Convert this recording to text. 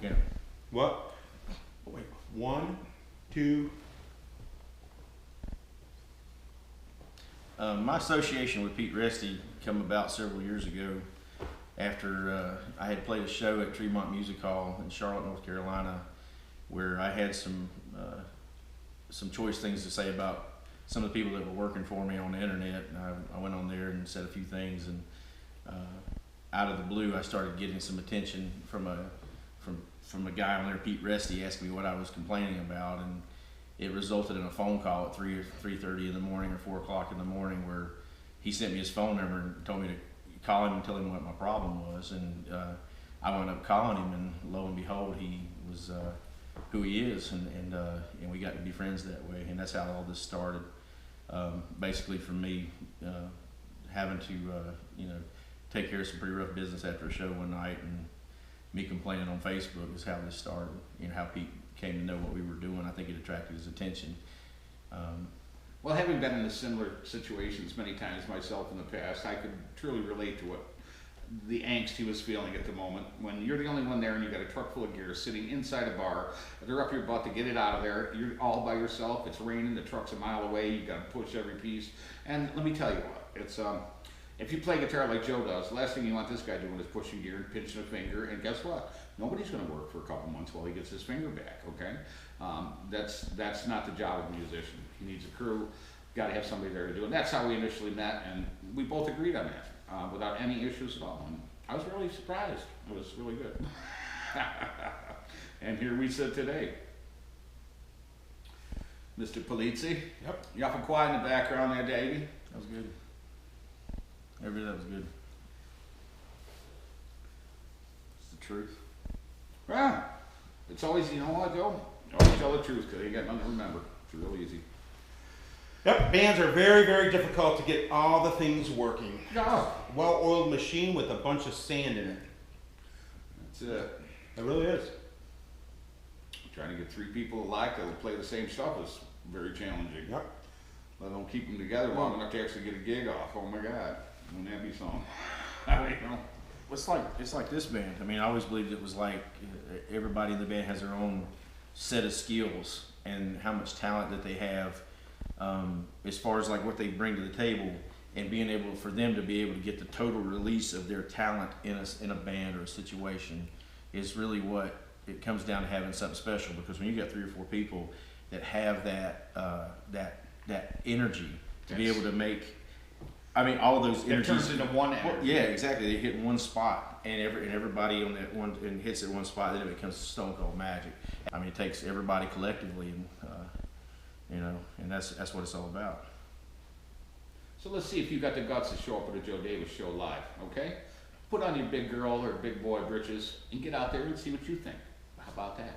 We'll count. What? Wait, 1, 2. My association with Pete Restey come about several years ago after I had played a show at Tremont Music Hall in Charlotte, North Carolina, where I had some choice things to say about some of the people that were working for me on the internet. And I went on there and said a few things, and out of the blue, I started getting some attention from a guy on there, Pete Restey, asking me what I was complaining about, and it resulted in a phone call at 3:30 in the morning or 4 o'clock in the morning, where he sent me his phone number and told me to call him and tell him what my problem was. And I wound up calling him, and lo and behold, he was who he is, and we got to be friends that way. And that's how all this started. Basically, from me having to take care of some pretty rough business after a show one night, and me complaining on Facebook is how this started. How Pete came to know what we were doing. I think it attracted his attention. Well, having been in similar situations many times myself in the past, I could truly relate to what the angst he was feeling at the moment. When you're the only one there and you've got a truck full of gear sitting inside a bar, they're up your butt to get it out of there, you're all by yourself, it's raining, the truck's a mile away, you've got to push every piece. And let me tell you what, it's if you play guitar like Joe does, the last thing you want this guy doing is pushing gear and pinching a finger, and guess what? Nobody's going to work for a couple months while he gets his finger back, okay? That's not the job of a musician. He needs a crew, got to have somebody there to do it. And that's how we initially met, and we both agreed on that without any issues at all. And I was really surprised. It was really good. And here we sit today. Mr. Polizzi? Yep. You awful quiet in the background there, Davey? That was good. Every bit of that was good. It's the truth. Well, it's always, you know what, Joe? Always tell the truth, because you got nothing to remember. It's real easy. Yep, bands are very, very difficult to get all the things working. Yeah. Well-oiled machine with a bunch of sand in it. That's it. It really is. Trying to get three people alike that'll play the same stuff is very challenging. Yep. Let alone keep them together long enough to actually get a gig off. Oh my God, wouldn't that be something? It's like this band. I mean, I always believed it was like everybody in the band has their own set of skills and how much talent that they have, as far as like what they bring to the table, and being able for them to be able to get the total release of their talent in a band or a situation is really what it comes down to, having something special. Because when you got 3 or 4 people that have that energy to be able to make, I mean, all of those energies. It turns into one energy. Well, yeah, exactly. They hit one spot, and everybody on that one and hits at one spot. Then it becomes stone cold magic. I mean, it takes everybody collectively, and and that's what it's all about. So let's see if you got the guts to show up at a Joe Davis show live, okay? Put on your big girl or big boy britches and get out there and see what you think. How about that?